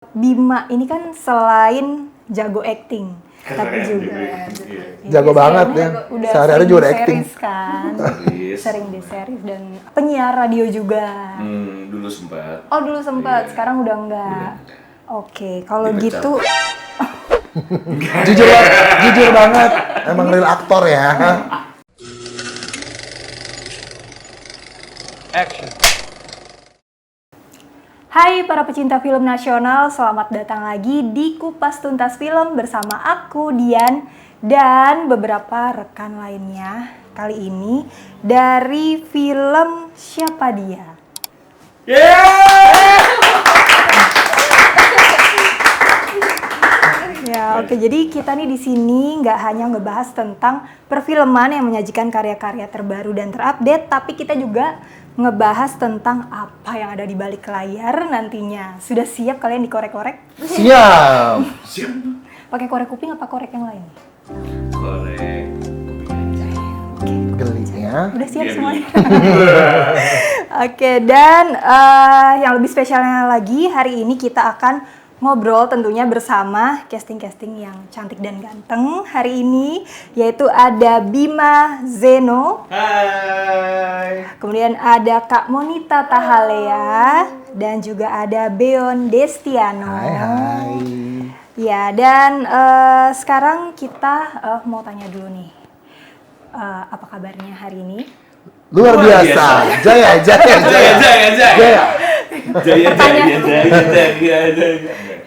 Bima ini kan selain jago acting, tapi juga jago banget ya. Udah Sehari-hari juga udah acting kan. Sering di series dan penyiar radio juga. Dulu sempat. Oh dulu sempat, Iya. sekarang udah enggak. Oke, kalau Dipecat. gitu jujur banget, emang real aktor ya. Hai para pecinta film nasional, selamat datang lagi di Kupas Tuntas Film bersama aku, Dian, dan beberapa rekan lainnya. Kali ini dari film Siapa Dia? Ya, oke. Jadi kita nih di sini nggak hanya ngebahas tentang perfilman yang menyajikan karya-karya terbaru dan terupdate, tapi kita juga ngebahas tentang apa yang ada di balik layar nantinya. Sudah siap kalian dikorek-korek? Siap. Pakai korek kuping apa korek yang lain? Korek. Gelinya. Udah siap Iya, semuanya? Oke, dan yang lebih spesialnya lagi, hari ini kita akan ngobrol tentunya bersama casting-casting yang cantik dan ganteng hari ini, yaitu ada Bima Zeno. Hai. Kemudian ada Kak Monita Tahalea dan juga ada Beon Destiano. Hai. Ya, dan sekarang kita mau tanya dulu nih, apa kabarnya hari ini? Luar biasa. Jaya.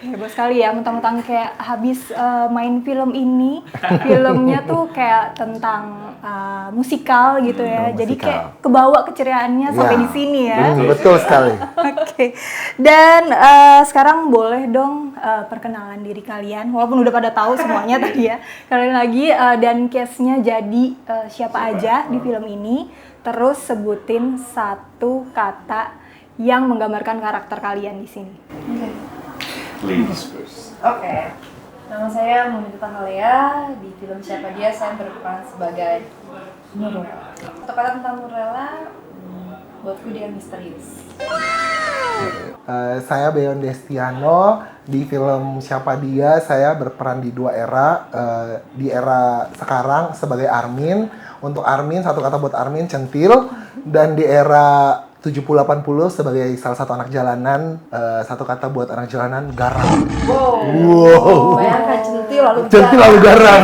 Heboh sekali ya, mentang-mentang kayak habis main film ini, filmnya tuh kayak tentang musikal gitu ya, jadi musikal. kayak kebawa keceriaannya sampai Ya. di sini ya. Betul sekali. Oke, dan sekarang boleh dong perkenalan diri kalian, walaupun udah pada tahu semuanya tadi ya. Kalian lagi dan case-nya jadi siapa aja di film ini, terus sebutin satu kata yang menggambarkan karakter kalian di sini. Ladies first. Oke, nama saya Monita Tahalea. Di film Siapa Dia saya berperan sebagai Nurella. Untuk kata tentang Nurella, buatku dia misterius. Saya Beon Destiano. Di film Siapa Dia saya berperan di dua era. Di era sekarang sebagai Armin. Untuk Armin, satu kata buat Armin, centil. Dan di era 70-80 sebagai salah satu anak jalanan, satu kata buat anak jalanan, garam. Wow. Bayangkan centil lalu Centil lalu garam.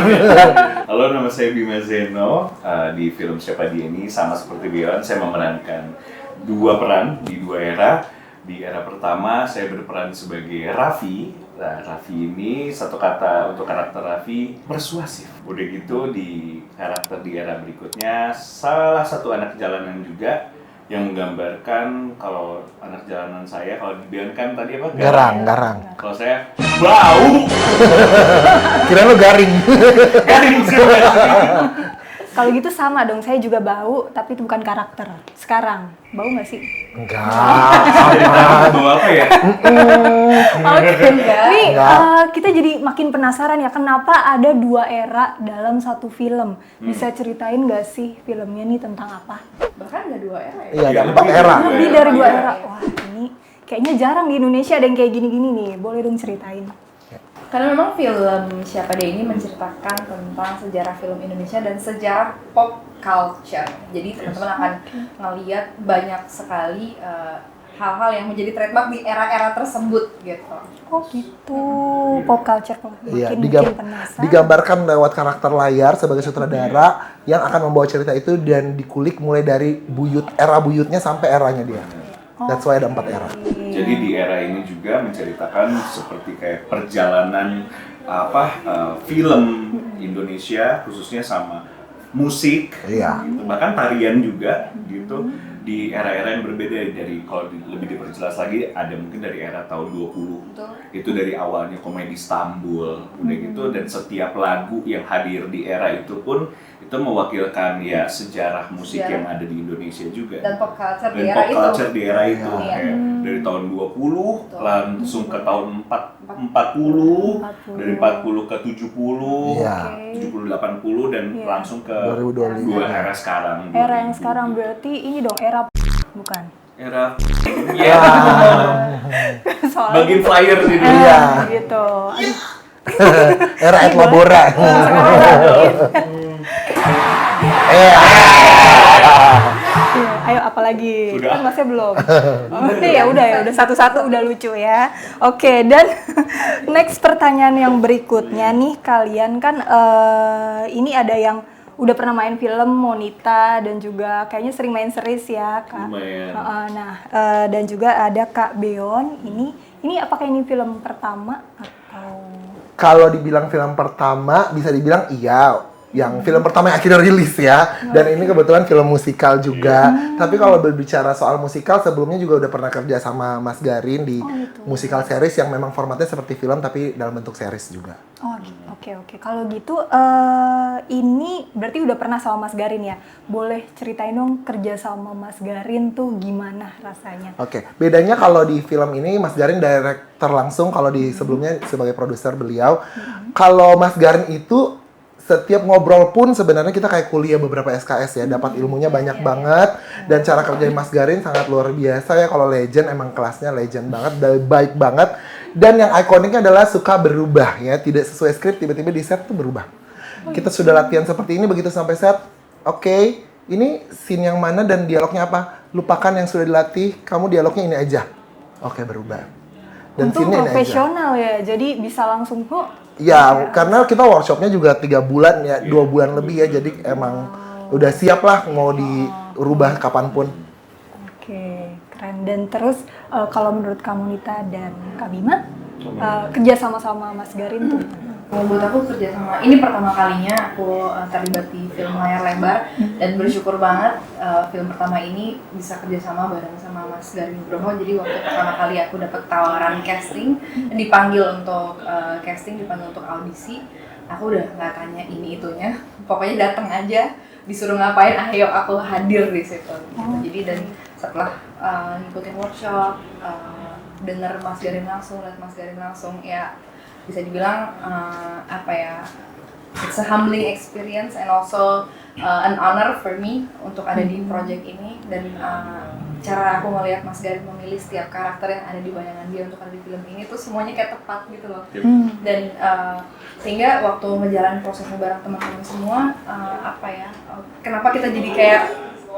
Halo, nama saya Bima Zeno. Di film Siapa Dia ini sama seperti Beon, saya memerankan dua peran di dua era. Di era pertama saya berperan sebagai Raffi. Nah, Raffi ini satu kata untuk karakter Raffi, persuasif. Udah gitu di karakter di era berikutnya salah satu anak jalanan juga yang menggambarkan kalau anak jalanan saya, kalau di Beon kan tadi apa? Garang. Kalau saya bau. Kirain lu garing. Kalau gitu sama dong, saya juga bau, tapi itu bukan karakter. Sekarang, bau nggak sih? Enggak, aman. Bau apa ya? Oke, nih Enggak. kita jadi makin penasaran ya, kenapa ada dua era dalam satu film? Bisa ceritain nggak sih filmnya nih tentang apa? bahkan nggak dua era ya. Iya, ada Iya, 4 era. Lebih dari dua era. Wah, ini kayaknya jarang di Indonesia ada yang kayak gini-gini nih. Boleh dong ceritain? Karena memang film Siapa Dia ini menceritakan tentang sejarah film Indonesia dan sejarah pop culture. Jadi teman-teman akan ngeliat banyak sekali hal-hal yang menjadi trademark di era-era tersebut gitu. Oh gitu, pop culture Iya, makin penasaran. digambarkan lewat karakter layar sebagai sutradara yang akan membawa cerita itu dan dikulik mulai dari era buyutnya sampai eranya dia. That's why ada 4 era. Jadi di era ini juga menceritakan seperti kayak perjalanan film Indonesia khususnya sama musik, Iya. gitu. Bahkan tarian juga gitu di era-era yang berbeda. Dari kalau lebih diperjelas lagi ada mungkin dari era tahun 20 Betul. itu dari awalnya komedi Istanbul udah gitu, dan setiap lagu yang hadir di era itu pun itu mewakilkan ya sejarah musik yang ada di Indonesia juga. Dan pop culture di Dan era pop itu. culture di era itu Iya. kayak dari tahun 20 Betul. langsung ke tahun 40, 40. dari 40 ke 70, Iya. 70 80 dan Iya. langsung ke 2025. dua era sekarang. Era yang 2000. sekarang berarti ini dong era bukan? era Soalnya bagiin flyer di dulu. Iya. gitu. Era et labora. Iya, ayo apalagi? Udah. Kan masnya belum. Oke ya udah satu-satu udah lucu ya. Oke, dan next pertanyaan yang berikutnya nih, kalian kan ini ada yang udah pernah main film Monita dan juga kayaknya sering main series ya Kak. Lumayan. Nah, dan juga ada Kak Beon. Ini apakah ini film pertama atau Kalau dibilang film pertama, bisa dibilang iya. Yang film pertama yang akhirnya rilis ya. Dan ini kebetulan film musikal juga. Tapi kalau berbicara soal musikal, sebelumnya juga udah pernah kerja sama Mas Garin di musikal series yang memang formatnya seperti film tapi dalam bentuk series juga. Oh, oke. Kalau gitu, ini berarti udah pernah sama Mas Garin ya? Boleh ceritain dong kerja sama Mas Garin tuh gimana rasanya? Oke, bedanya kalau di film ini Mas Garin director langsung, kalau di sebelumnya sebagai produser beliau. Kalau Mas Garin itu setiap ngobrol pun sebenarnya kita kayak kuliah beberapa SKS ya, dapat ilmunya banyak banget, dan cara kerja Mas Garin sangat luar biasa ya. Kalau legend emang kelasnya legend banget, baik banget. Dan yang ikoniknya adalah suka berubah ya, tidak sesuai skrip tiba-tiba di set tuh berubah. Kita sudah latihan seperti ini, begitu sampai set, oke, ini scene yang mana dan dialognya apa? Lupakan yang sudah dilatih, kamu dialognya ini aja. Oke, berubah. Dan Untung scene-nya ini aja. profesional ya, jadi bisa langsung kok. Ya, karena kita workshopnya juga 3 bulan ya, 2 bulan lebih ya, jadi emang udah siap lah mau dirubah kapanpun. Oke, keren. Dan terus kalau menurut kamu Nita dan Kak Bima, kerja sama-sama Mas Garin tuh Kalau buat aku kerja sama, ini pertama kalinya aku terlibat di film layar lebar dan bersyukur banget film pertama ini bisa kerja sama bareng sama Mas Garin Nugroho. Jadi waktu pertama kali aku dapat tawaran casting, dipanggil untuk casting, dipanggil untuk audisi, aku udah nggak tanya ini itunya, pokoknya datang aja, disuruh ngapain, ayo aku hadir di situ. Jadi dan setelah ngikutin workshop, denger Mas Garin langsung, lihat Mas Garin langsung, ya bisa dibilang it's a humbling experience and also an honor for me untuk ada di project ini. Dan cara aku ngelihat Mas Garin memilih setiap karakter yang ada di bayangan dia untuk ada di film ini tuh semuanya kayak tepat gitu loh. Dan sehingga waktu menjalani prosesnya bareng teman-teman semua, kenapa kita jadi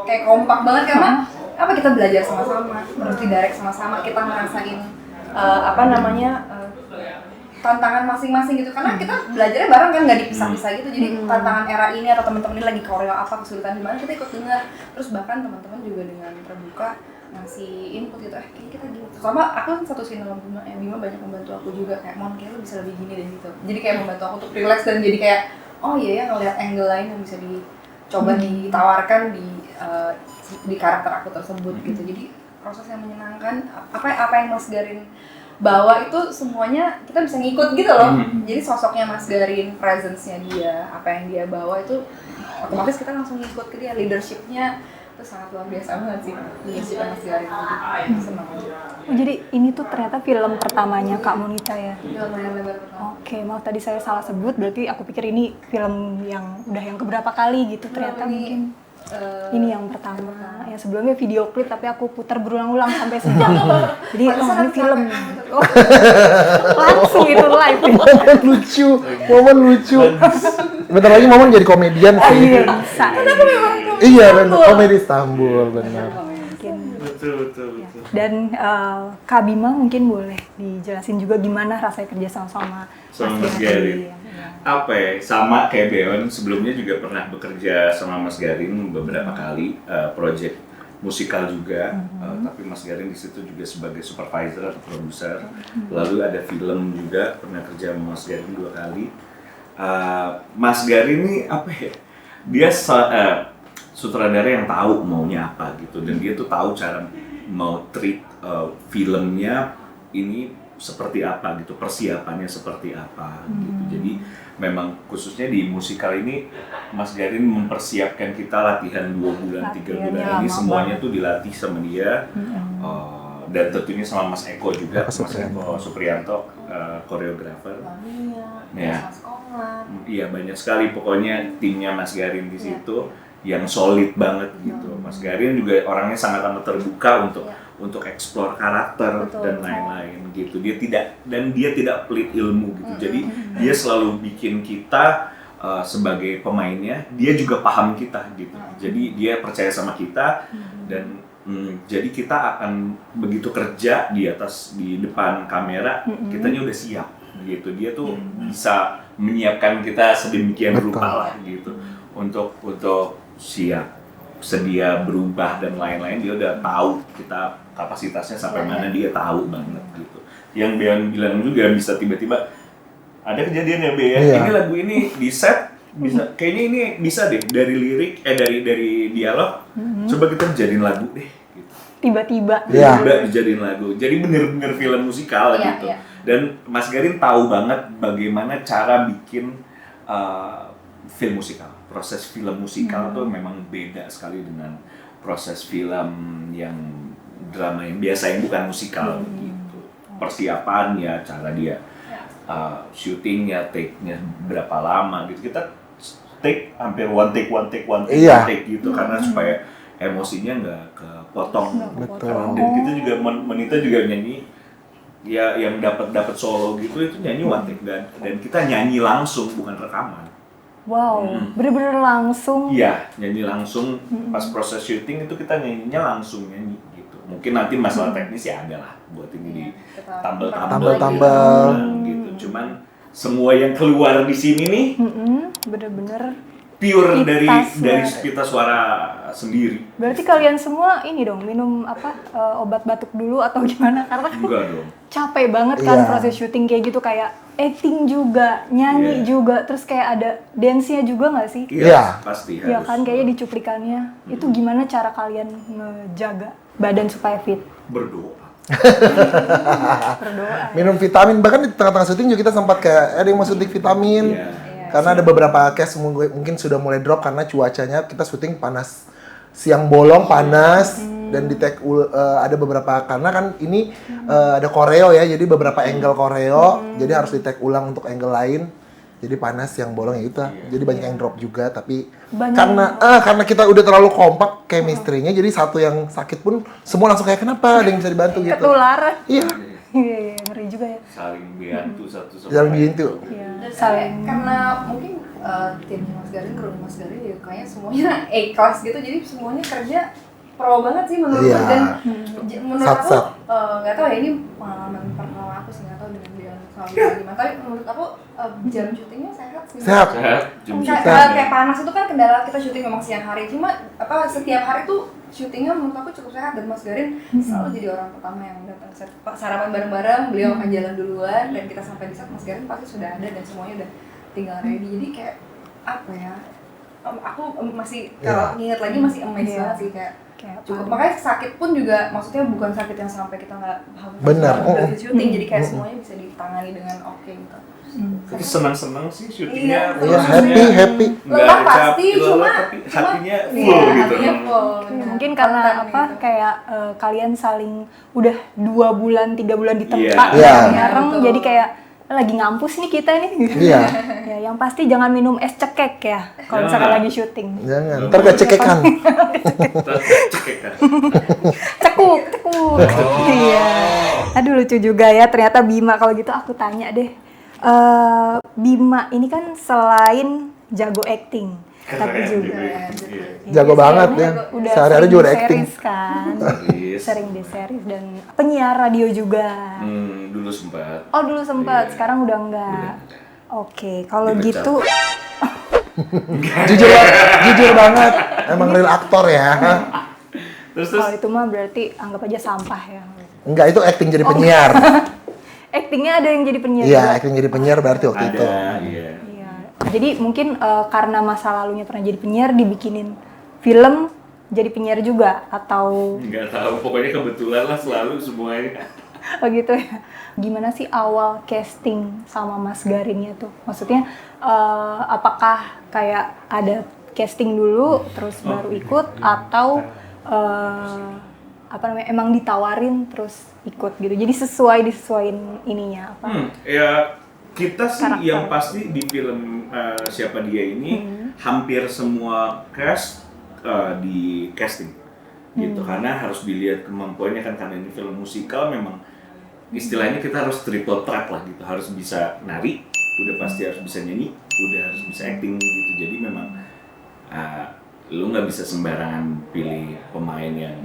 kayak kompak banget, karena kita belajar sama-sama, terus direct sama-sama, kita ngerasain tantangan masing-masing gitu, karena kita belajarnya bareng kan, nggak dipisah-pisah gitu. Jadi tantangan era ini atau teman-teman ini lagi koreo apa, kesulitan di mana, kita ikut dengar. Terus bahkan teman-teman juga dengan terbuka ngasih input gitu, kayaknya kita gitu. Sama aku kan satu scene sama Bima, Bima banyak membantu aku juga, kayak Mon, kayak lu bisa lebih gini dan gitu. Jadi kayak membantu aku untuk relax dan jadi kayak oh iya ya, ngelihat angle lain yang bisa dicoba ditawarkan di karakter aku tersebut gitu. Jadi proses yang menyenangkan, apa yang Mas Garin bawa itu semuanya kita bisa ngikut gitu loh. Jadi sosoknya Mas Garin, presence-nya dia, apa yang dia bawa itu otomatis kita langsung ngikut ke dia. Leadership-nya itu sangat luar biasa banget sih, leadership Mas Garin. Jadi senang aja. Oh, jadi ini tuh ternyata film pertamanya Kak Monita ya? Film layar lebar pertama. Oke, maaf tadi saya salah sebut, berarti aku pikir ini film yang udah yang keberapa kali gitu, ternyata mungkin ini yang pertama. Yang sebelumnya video klip tapi aku putar berulang-ulang sampai sejam. Jadi ini film. Langsung itu live. Momen lucu. Bentar lagi Momen jadi komedian sih. Iya, bisa. Iya, benar. Komedi Istanbul, benar. Mungkin. Betul. Dan Kak Bima mungkin boleh dijelasin juga gimana rasanya kerja sama Mas Garin. Apa ya, sama kayak Beon, sebelumnya juga pernah bekerja sama Mas Garin beberapa kali, project musikal juga, tapi Mas Garin di situ juga sebagai supervisor atau produser. Lalu ada film juga, pernah kerja sama Mas Garin 2 kali. Mas Garin ini apa ya, dia sutradara yang tahu maunya apa gitu, dan dia tuh tahu cara mau treat filmnya ini seperti apa gitu, persiapannya seperti apa gitu. Jadi memang khususnya di musikal ini Mas Garin mempersiapkan kita latihan 2 bulan, 3 bulan ini semuanya tuh dilatih sama dia. Dan tentunya sama Mas Eko juga, Mas Eko Suprianto, koreografer. Ya. Iya, banyak sekali pokoknya timnya Mas Garin di situ. yang solid banget gitu. Mas Garin juga orangnya sangat amat terbuka untuk explore karakter dan lain-lain gitu. Dia tidak pelit ilmu gitu. Jadi dia selalu bikin kita sebagai pemainnya, dia juga paham kita gitu. Jadi dia percaya sama kita dan jadi kita akan begitu kerja di depan kamera, kitanya udah siap gitu. Dia tuh bisa menyiapkan kita sedemikian rupa lah gitu untuk siap, sedia berubah dan lain-lain. Dia udah tahu kita kapasitasnya sampai mana, dia tahu banget gitu. Yang Beon bilang juga bisa tiba-tiba ada kejadian ya Be ya, ini lagu ini di set bisa, kayaknya ini bisa deh dari lirik dari dialog, coba kita jadiin lagu deh gitu. Tiba-tiba Dijadiin lagu, jadi bener-bener film musikal gitu. Dan Mas Garin tahu banget bagaimana cara bikin film musikal. Proses film musikal tuh memang beda sekali dengan proses film yang drama yang biasa yang bukan musikal gitu. Persiapan ya, cara dia syutingnya, take-nya berapa lama gitu. Kita take hampir one take gitu karena supaya emosinya nggak kepotong. Betul. Dan kita juga Monita juga nyanyi ya yang dapat solo gitu, itu nyanyi one take dan kita nyanyi langsung bukan rekaman. Wow, bener-bener langsung. Iya, nyanyi langsung. Pas proses syuting itu kita nyanyinya langsung nyanyi gitu. Mungkin nanti masalah teknis ya ada lah buat ini di tambal gitu. Cuman semua yang keluar di sini nih Bener-bener pure pita dari suara. pita suara sendiri. Berarti kalian semua ini dong minum obat batuk dulu atau gimana? Karena kan Enggak dong. capek banget kan Iya. proses syuting kayak gitu, kayak acting juga, nyanyi juga, terus kayak ada dance-nya juga nggak sih? Iya. Pasti Iya harus. kan, kayaknya di cuplikannya. Itu gimana cara kalian ngejaga badan supaya fit? Berdoa. Berdoa. Minum vitamin, bahkan di tengah-tengah syuting juga kita sempat kayak ada yang mau suntik vitamin. Iya. Karena ada beberapa case mungkin sudah mulai drop karena cuacanya, kita syuting panas, siang bolong panas, dan di take ada beberapa, karena kan ini ada koreo ya, jadi beberapa angle koreo, jadi harus di take ulang untuk angle lain. Jadi panas siang bolong ya itu, jadi banyak yang drop juga, tapi karena kita udah terlalu kompak chemistry-nya, jadi satu yang sakit pun semua langsung kayak kenapa, ada yang bisa dibantu gitu. Ketularan. Iya, Iya, ngeri juga ya. Saling bantu satu sama jalan lain. gitu. Iya, Dan saling. karena mungkin timnya Mas Garin, kru Mas Garin ya kayaknya semuanya A-class gitu, jadi semuanya kerja pro banget sih menurut Iya. aku. Dan menurut aku Sat-sat. nggak tahu ya, ini pengalaman pertama aku sih, nggak tahu dengan Dion sama gimana, tapi menurut aku jam syutingnya sehat sih. Sehat. Sehat, jam Kayak panas itu kan kendala kita syuting memang siang hari, cuma setiap hari tuh syutingnya menurut aku cukup sehat. Dan Mas Garin selalu jadi orang pertama yang datang set, sarapan bareng-bareng, beliau akan jalan duluan, dan kita sampai di set Mas Garin pasti sudah ada dan semuanya udah tinggal ready. Jadi kayak apa ya, aku masih kalau nginget lagi masih amazed banget sih, kayak cukup. Makanya sakit pun juga, maksudnya bukan sakit yang sampai kita nggak harus Benar. berhenti syuting, jadi kayak semuanya bisa ditangani dengan oke gitu. Tapi senang-senang sih syutingnya. Iya, Iya, happy. Nggak Lelah ada pasti, capek, cuma tapi hatinya iya, full gitu. hatinya full. Ya, benar. mungkin karena Konten apa gitu. kayak kalian saling udah 2 bulan 3 bulan di tempat Iya. bareng, Betul. jadi kayak lagi ngampus nih kita nih. Iya. Ya, yang pasti jangan minum es cekek ya kalau misalkan Jangan. lagi syuting. Jangan, ntar gak cekekan. Cekek kan. Cekuk. Iya. Aduh lucu juga ya ternyata Bima. Kalau gitu aku tanya deh. Bima ini kan selain jago acting, tapi juga Jago banget ya. udah Sehari-hari sering juga di ada acting. series kan. Series. Sering di series dan penyiar radio juga. Dulu sempat. Oh dulu sempat, Iya. sekarang udah enggak. Oke, kalau Dipecat. gitu Jujur banget, emang real aktor ya. Terus kalau itu mah berarti anggap aja sampah ya. Enggak, itu acting jadi penyiar. Actingnya ada yang jadi penyiar Iya, juga. acting jadi penyiar berarti waktu itu. ada, iya. Iya. Jadi mungkin karena masa lalunya pernah jadi penyiar dibikinin film jadi penyiar juga atau Nggak tahu, pokoknya kebetulan lah selalu semuanya. oh gitu ya. Gimana sih awal casting sama Mas Garinnya tuh? Maksudnya apakah kayak ada casting dulu terus baru ikut atau apa namanya emang ditawarin terus ikut gitu? Jadi disesuaiin ininya apa? Ya kita sih Karakter. yang pasti di film Siapa Dia ini hampir semua cast di casting gitu, karena harus dilihat kemampuannya kan, karena ini film musikal memang istilahnya kita harus triple threat lah gitu, harus bisa nari, udah pasti harus bisa nyanyi, udah harus bisa acting gitu. Jadi memang lu nggak bisa sembarangan pilih pemain yang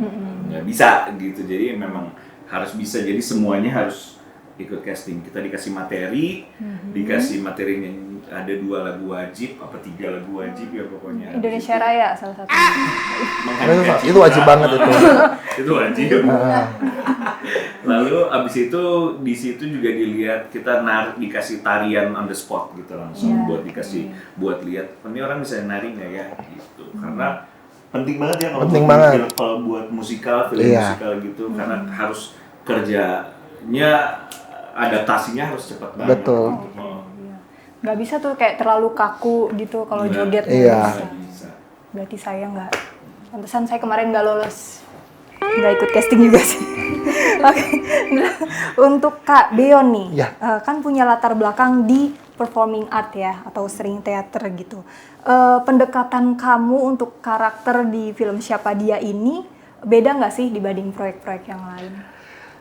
nggak bisa gitu, jadi memang harus bisa, jadi semuanya harus ikut casting. Kita dikasih materi, dikasih materinya ada 2 lagu wajib, apa 3 lagu wajib ya pokoknya. Indonesia Raya salah satu. Itu wajib banget itu. Itu wajib. Lalu abis itu di situ juga dilihat, kita dikasih tarian on the spot gitu langsung, buat dikasih buat lihat ini orang bisa nari nggak ya gitu. Karena penting banget ya kalau buat musikal, film musikal gitu, karena harus kerjanya, adaptasinya harus cepat banget. Betul. Gitu. Nggak bisa tuh kayak terlalu kaku gitu kalau joget. Iya. Bisa. Berarti saya nggak, pantesan saya kemarin nggak lolos, nggak ikut casting juga sih. Oke. Nah, untuk Kak Beon nih, kan punya latar belakang di performing art ya, atau sering teater gitu. Pendekatan kamu untuk karakter di film Siapa Dia ini beda nggak sih dibanding proyek-proyek yang lain?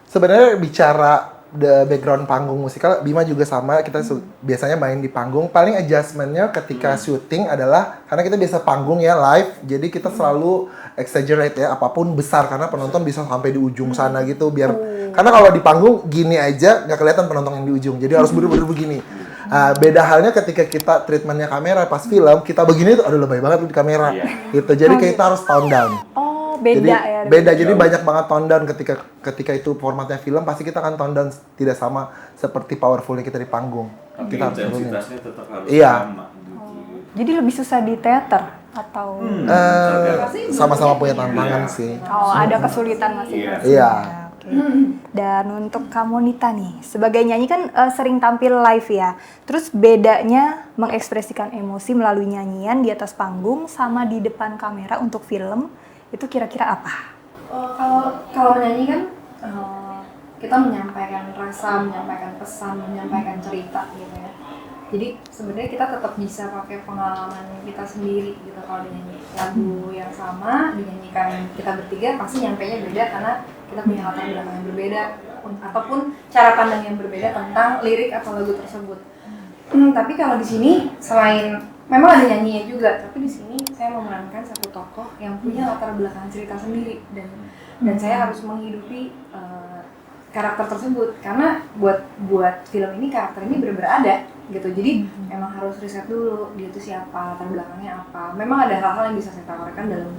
Sebenarnya bicara the background panggung musikal, Bima juga sama, kita biasanya main di panggung. Paling adjustment-nya ketika syuting adalah, karena kita biasa panggung ya, live, jadi kita selalu exaggerate ya, apapun besar, karena penonton bisa sampai di ujung sana gitu, biar karena kalau di panggung gini aja nggak kelihatan penonton yang di ujung, jadi harus bener-bener begini. Beda halnya ketika kita treatmentnya kamera pas film, kita begini tuh, aduh lebay banget di kamera gitu, jadi kita harus tone down. Beda Jadi banyak banget tone down ketika itu formatnya film, pasti kita akan tone down, tidak sama seperti powerfulnya kita di panggung. Tapi Kita harus intensitasnya tetap harus Iya. sama gitu. Jadi lebih susah di teater atau sama-sama punya tantangan sih. ada kesulitan masing-masing. Iya. Oke. Dan untuk kamu Nita nih, sebagai nyanyi kan sering tampil live ya. Terus bedanya mengekspresikan emosi melalui nyanyian di atas panggung sama di depan kamera untuk film, itu kira-kira apa? Kalau menyanyi kan kita menyampaikan rasa, menyampaikan pesan, menyampaikan cerita gitu ya. Jadi sebenarnya kita tetap bisa pakai pengalaman kita sendiri gitu. Kalau dinyanyi lagu yang sama, dinyanyikan kita bertiga, pasti nyampainya beda karena kita punya latar belakang yang berbeda ataupun cara pandang yang berbeda tentang lirik atau lagu tersebut. Tapi kalau di sini selain memang ada nyanyinya juga, tapi di sini saya memerankan satu tokoh yang punya latar belakang cerita sendiri, dan saya harus menghidupi karakter tersebut, karena buat film ini karakter ini benar-benar ada gitu. Jadi memang harus riset dulu dia itu siapa, latar belakangnya apa. Memang ada hal-hal yang bisa saya tawarkan dalam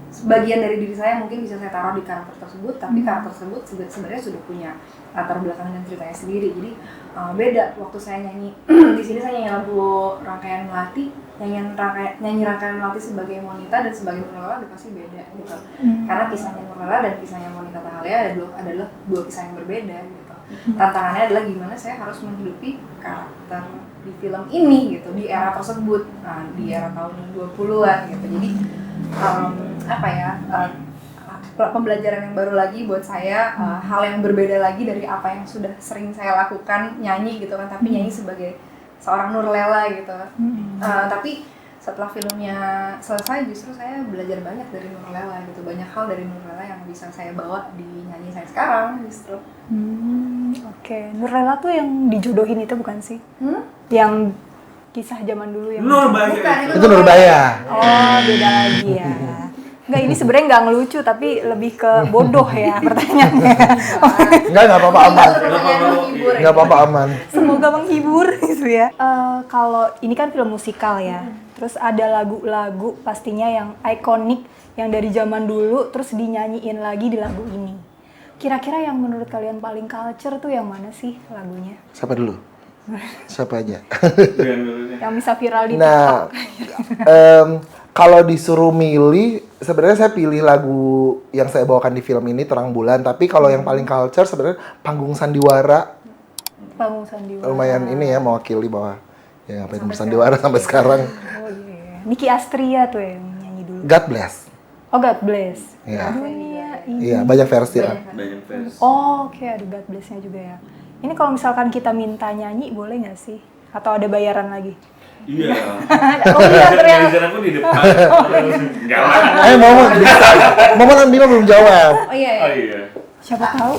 sebagian dari diri saya, mungkin bisa saya taruh di karakter tersebut, tapi karakter tersebut sebenarnya sudah punya latar belakang dan ceritanya sendiri. Jadi beda waktu saya nyanyi di sini, saya nyanyi lagu Rangkaian Melati, nyanyi Rangkaian Melati sebagai Monita dan sebagai Nurlela udah pasti beda gitu. Karena kisahnya Nurlela dan kisahnya Monita Tahalia adalah dua kisah yang berbeda gitu. Tantangannya adalah gimana saya harus menghidupi karakter di film ini gitu, di era tersebut, di era tahun 20-an gitu. Jadi pembelajaran yang baru lagi buat saya, hal yang berbeda lagi dari apa yang sudah sering saya lakukan, nyanyi gitu kan, tapi nyanyi sebagai seorang Nurlela gitu. Tapi setelah filmnya selesai justru saya belajar banyak dari Nurlela gitu, banyak hal dari Nurlela yang bisa saya bawa di nyanyi saya sekarang justru. Oke. Nurlela tuh yang dijodohin itu bukan sih? Yang kisah zaman dulu yang Nurbaya. Itu Nurbaya. Oh, beda lagi ya. Enggak, ini sebenarnya nggak ngelucu tapi lebih ke bodoh ya pertanyaannya. Nggak apa-apa, aman. Nggak apa-apa, aman. Semoga menghibur gitu ya. Kalau ini kan film musikal ya, terus ada lagu-lagu pastinya yang ikonik yang dari zaman dulu terus dinyanyiin lagi di lagu ini. Kira-kira yang menurut kalian paling culture tuh yang mana sih lagunya? Siapa dulu? Siapa aja? Yang bisa viral di Nah, TikTok. kalau disuruh milih, sebenarnya saya pilih lagu yang saya bawakan di film ini, Terang Bulan. Tapi kalau yang paling culture sebenarnya Panggung Sandiwara. Panggung Sandiwara. Lumayan ini ya, mewakili bahwa ya ngapain bersandiwara sampai sekarang. Oh iya. Niki Astria tuh yang nyanyi dulu. God Bless. Oh, God Bless. Iya. Dunia ini. Iya, banyak versi lah. Banyak versi. Oh, oke, ada God Bless-nya juga ya. Ini kalau misalkan kita minta nyanyi boleh nggak sih? Atau ada bayaran lagi? Iya. Oh iya, ternyata. Manajer aku di depan. Enggak lah. Momon bisa. Momon Bima belum jawab. Oh iya, Oh iya. iya. Siapa tahu?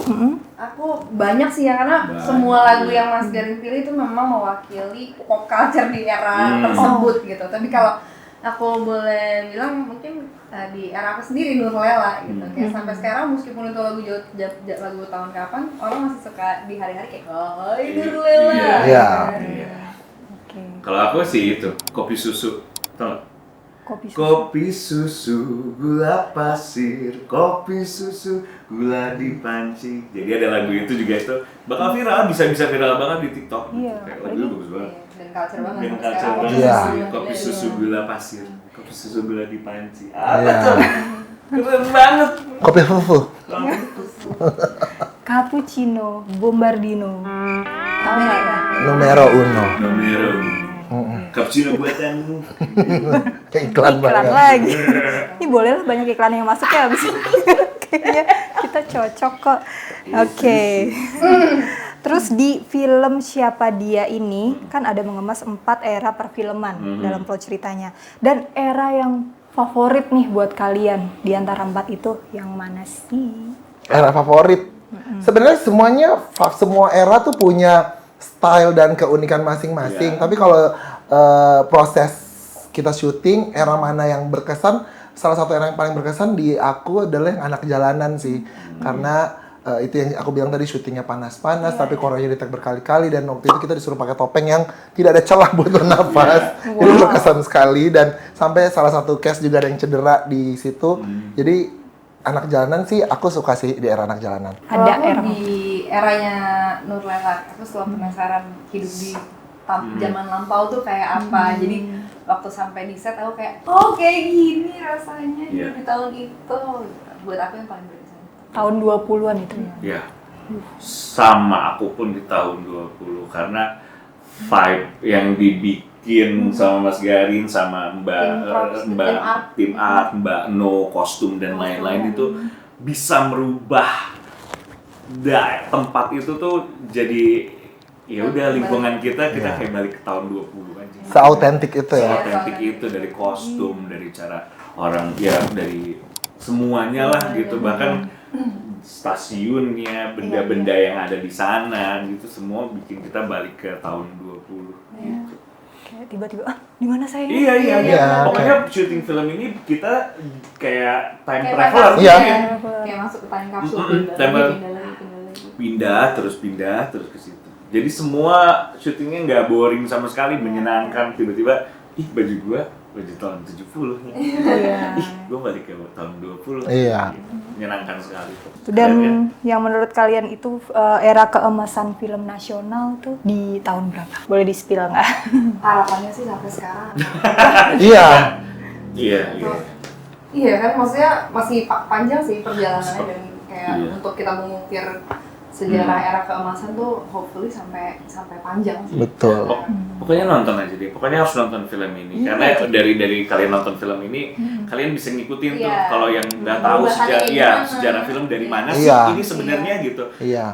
Aku banyak sih ya, karena Banyak. semua lagu yang Mas Garin pilih itu memang mewakili pop culture di era tersebut gitu. Tapi kalau aku boleh bilang mungkin di era aku sendiri Nurlela gitu. Kayak sampai sekarang meskipun itu lagu tahun kapan, orang masih suka di hari-hari kayak oh Nurlela. Iya. Iya. Iya. Oke. Kalau aku sih itu kopi susu. Tau nggak? Kopi susu. Kopi susu, gula pasir, kopi susu, gula di panci. Jadi ada lagu itu juga itu bakal viral, bisa viral banget di TikTok. Iya, Kayak lagunya bagus banget. Iya, dan culture banget Dan sampai kacau sekarang. banget. Iya. Kopi susu gula pasir, kopi susu gula di panci. Iya. Apa tuh? Keren banget. Kopi fufu. Cappuccino, Bombardino. Tahu nggak ya? Numero uno. Nomero. Cappuccino buatanmu. Kayak iklan Iklan banget. lagi. Ini boleh lah banyak iklan yang masuk ya abis ini. Kayaknya kita cocok kok. Oke. Terus di film Siapa Dia ini kan ada mengemas 4 era perfilman dalam plot ceritanya. Dan era yang favorit nih buat kalian di antara 4 itu yang mana sih? Era favorit. Sebenarnya semua era tuh punya style dan keunikan masing-masing. Iya. Tapi kalau proses kita syuting, era mana yang berkesan? Salah satu era yang paling berkesan di aku adalah yang Anak Jalanan sih. Karena itu yang aku bilang tadi, syutingnya panas-panas, tapi koreonya di-take berkali-kali, dan waktu itu kita disuruh pakai topeng yang tidak ada celah buat bernafas. Jadi berkesan sekali, dan sampai salah satu cast juga ada yang cedera di situ. Jadi Anak Jalanan sih aku suka sih di era Anak Jalanan. Kalau Ada aku era di eranya Nurlela, aku selalu penasaran hidup di zaman lampau tuh kayak apa. Jadi waktu sampai di set aku kayak, oh kayak gini rasanya hidup di tahun itu. Buat aku yang paling berkesan. tahun 20-an itu ya. Ya. Sama aku pun di tahun 20 karena vibe yang dibikin sama Mas Garin, sama tim art, Mbak No, kostum dan lain-lain itu bisa merubah tempat itu tuh jadi ya udah lingkungan kita kayak balik ke tahun 20 aja. Seautentik itu ya. Otentik itu dari kostum, dari cara orang ya, dari semuanya lah gitu, bahkan stasiunnya, benda-benda yang ada di sana gitu, semua bikin kita balik ke tahun 20 gitu. Kayak tiba-tiba, di mana saya ini? Iya. Pokoknya Oke. syuting film ini kita kayak time Kayak traveler. Iya. Kayak masuk ke time capsule, Pindah terus ke situ. Jadi semua syutingnya nggak boring sama sekali, menyenangkan. Tiba-tiba, ih baju tahun 70 nih. Iya. Ih, gue balik ke tahun 20. Iya. Menyenangkan sekali. Dan Keren ya? yang menurut kalian itu era keemasan film nasional tuh di tahun berapa? Boleh di-spill nggak? Harapannya sih sampai sekarang. Iya. Iya. Iya kan, maksudnya masih panjang sih perjalanannya, dan kayak Iya. untuk kita mengukir sejarah era keemasan tuh hopefully sampai panjang sih. Betul. Pokoknya nonton aja deh. Pokoknya harus nonton film ini. Karena dari kalian nonton film ini, kalian bisa ngikutin tuh Iya. kalau yang nggak tahu Perubahannya sejarah film dari mana sih Iya. ini sebenarnya gitu. Iya.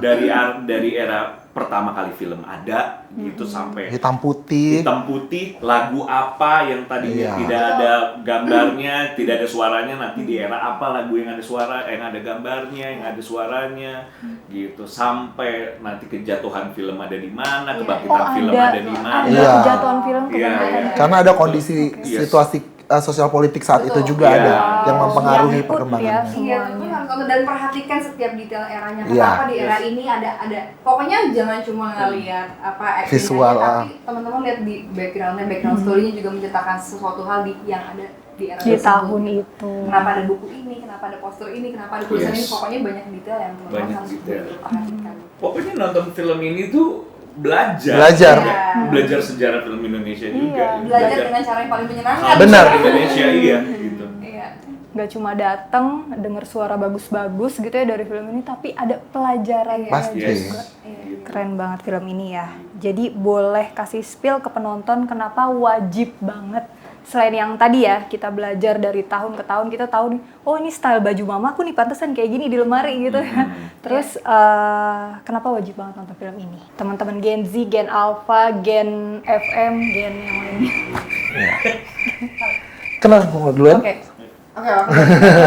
Dari era pertama kali film ada gitu sampai Hitam putih. hitam putih, lagu apa yang tadinya Iya. tidak ada gambarnya, tidak ada suaranya, nanti di era apa lagu yang ada suara, yang ada gambarnya, yang ada suaranya, gitu, sampai nanti kejatuhan film ada di mana, kebangkitan film ada di mana. ada Iya. kejatuhan film Iya, kebangkitan. iya. Karena ada kondisi situasi sosial politik saat itu juga Iya. ada yang mempengaruhi Yang ikut perkembangannya. ya, Iya, semuanya. tapi harus nonton dan perhatikan setiap detail eranya. Iya. Kenapa di era ini ada pokoknya jangan cuma ngelihat apa acting Visual, aja, tapi teman-teman lihat di background story-nya juga menceritakan sesuatu hal yang ada di era Di tersebut. tahun itu. Kenapa ada buku ini, kenapa ada poster ini, kenapa ada tulisan Yes. ini, pokoknya banyak detail yang teman-teman Banyak harus detail. perhatikan. Pokoknya nonton film ini tuh belajar. Belajar. Iya. Belajar sejarah film Indonesia juga. Belajar dengan cara yang paling menyenangkan. Benar. Indonesia iya gitu. Iya. Nggak cuma datang denger suara bagus-bagus gitu ya dari film ini, tapi ada pelajarannya Pasti. juga. Keren banget film ini ya. Jadi boleh kasih spill ke penonton kenapa wajib banget selain yang tadi ya, kita belajar dari tahun ke tahun, kita tahu nih, oh ini style baju mamaku nih, pantesan kayak gini di lemari gitu ya. Terus kenapa wajib banget nonton film ini? Teman-teman Gen Z, Gen Alpha, Gen FM, Gen yang lainnya. Kenapa mau duluan? Oke.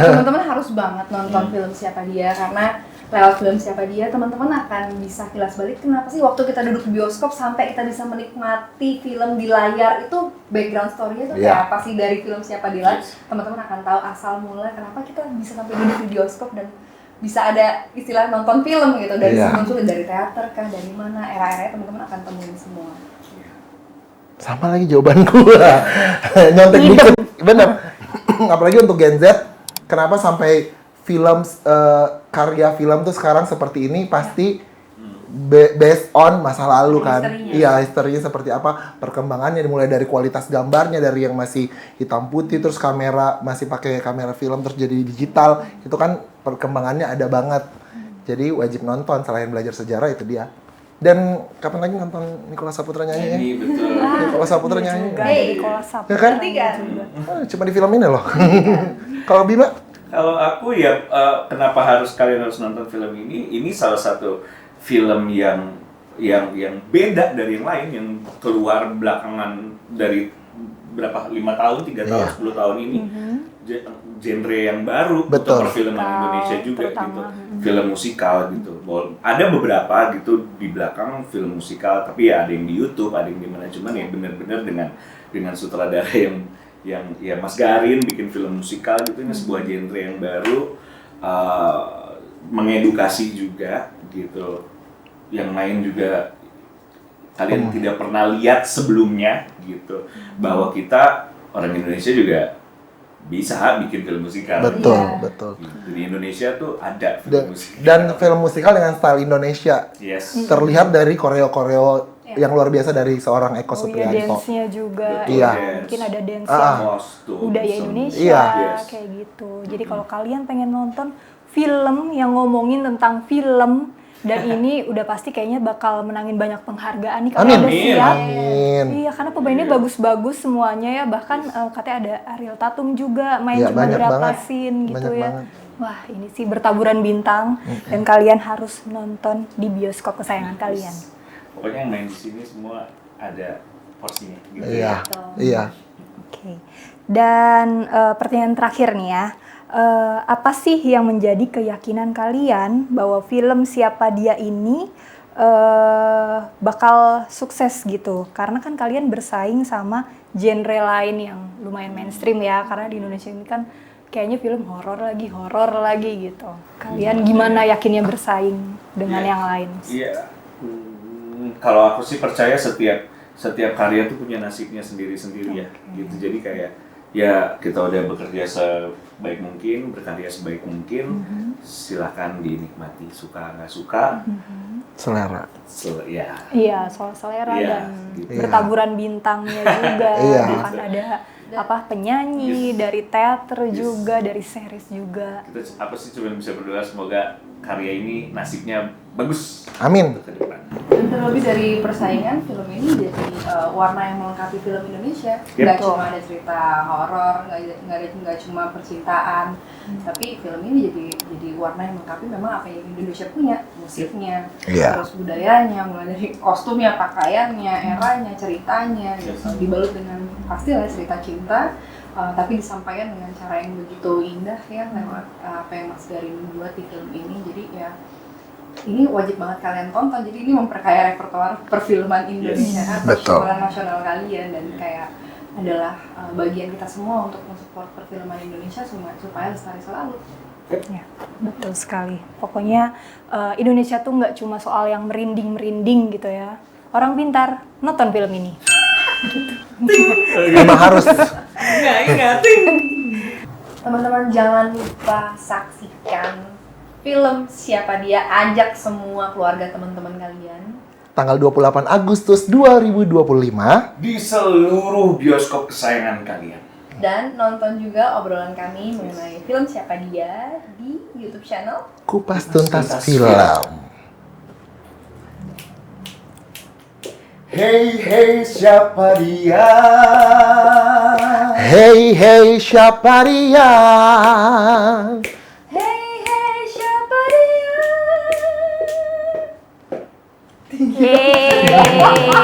Teman-teman harus banget nonton film Siapa Dia, karena lewat film Siapa Dia teman-teman akan bisa kilas balik kenapa sih waktu kita duduk di bioskop sampai kita bisa menikmati film di layar, itu background story-nya tuh kayak apa sih dari film Siapa Dia. Teman-teman akan tahu asal mula kenapa kita bisa sampai duduk di bioskop dan bisa ada istilah nonton film gitu dari sebelum dari teater kah, dari mana, era-eranya teman-teman akan temuin semua. Sama lagi jawaban gua. Nyontek dikit. Bener. Apalagi untuk Gen Z, kenapa sampai film karya film tuh sekarang seperti ini pasti based on masa lalu kan. Iya, historinya seperti apa, perkembangannya dimulai dari kualitas gambarnya, dari yang masih hitam putih terus kamera masih pakai kamera film terus jadi digital. Itu kan perkembangannya ada banget. Jadi wajib nonton selain belajar sejarah itu dia. Dan kapan lagi nonton Nicholas Saputra nyanyi ya? Betul. Nicholas Saputra nyanyi. Nicholas Saputra. Ya kan? Cuma di film ini loh. Kalau Bima? Kalau aku ya kenapa kalian harus nonton film ini? Ini salah satu film yang beda dari yang lain, yang keluar belakangan dari berapa 5 tahun, 3 tahun, 10 tahun ini. Genre yang baru untuk perfilman Indonesia juga gitu. Film musikal gitu. Ada beberapa gitu di belakang film musikal, tapi ya ada yang di YouTube, ada yang di mana, cuman ya benar-benar dengan sutradara yang ya Mas Garin bikin film musikal gitu. Ini sebuah genre yang baru, mengedukasi juga gitu. Yang lain juga kalian tidak pernah lihat sebelumnya gitu, bahwa kita orang Indonesia juga bisa bikin film musikal. Betul, betul. Di Indonesia tuh ada film musikal. Dan film musikal dengan style Indonesia. Yes. Terlihat dari koreo-koreo yang luar biasa dari seorang Eko Supriyanto. Dance-nya juga. Iya. Mungkin ada dance yang budaya Indonesia kayak gitu. Jadi kalau kalian pengen nonton film yang ngomongin tentang film dan ini udah pasti kayaknya bakal menangin banyak penghargaan nih kalau udah siap. Amin. Iya, karena pemainnya bagus-bagus semuanya ya. Bahkan katanya ada Ariel Tatum juga main cuma beberapa scene gitu ya. Wah, ini sih bertaburan bintang dan kalian harus nonton di bioskop kesayangan kalian. Pokoknya yang main di sini semua ada porsinya gitu. Iya. Iya. Oke. Dan pertanyaan terakhir nih ya. Apa sih yang menjadi keyakinan kalian bahwa film Siapa Dia ini bakal sukses gitu? Karena kan kalian bersaing sama genre lain yang lumayan mainstream ya, karena di Indonesia ini kan kayaknya film horor lagi gitu. Kalian gimana yakinnya bersaing dengan yang lain? Iya. Kalau aku sih percaya setiap karya tuh punya nasibnya sendiri-sendiri ya. Gitu. Jadi kayak ya kita udah bekerja sebaik mungkin, berkarya sebaik mungkin, silakan dinikmati, suka nggak suka, selera. Iya, soal selera dan gitu. bertaburan bintangnya juga, bahkan ada penyanyi dari teater juga, dari series juga. Kita cuma bisa berdoa semoga karya ini nasibnya bagus. Amin. Ke depan. Dan terlebih dari persaingan, film ini jadi warna yang melengkapi film Indonesia. Nggak cuma ada cerita horor, nggak cuma percintaan, tapi film ini jadi warna yang melengkapi memang apa yang Indonesia punya, musiknya, terus budayanya, mulai dari kostumnya, pakaiannya, eranya, ceritanya, gitu. Dibalut dengan pastilah cerita cinta, tapi disampaikan dengan cara yang begitu indah ya, lewat apa yang Mas Garin buat di film ini. Jadi ya ini wajib banget kalian tonton, jadi ini memperkaya repertoar perfilman Indonesia, perfilman nasional kalian, dan kayak adalah bagian kita semua untuk mensupport perfilman Indonesia supaya lestari selalu. Ya, betul sekali. Pokoknya Indonesia tuh nggak cuma soal yang merinding gitu ya. Orang pintar nonton film ini. Emang harus. Teman-teman jangan lupa saksikan film Siapa Dia, ajak semua keluarga teman-teman kalian. Tanggal 28 Agustus 2025 di seluruh bioskop kesayangan kalian. Dan nonton juga obrolan kami mengenai film Siapa Dia di YouTube channel Kupas Tuntas Film. Hey siapa dia? Hey hey siapa dia? Hey hey siapa dia? Yeay.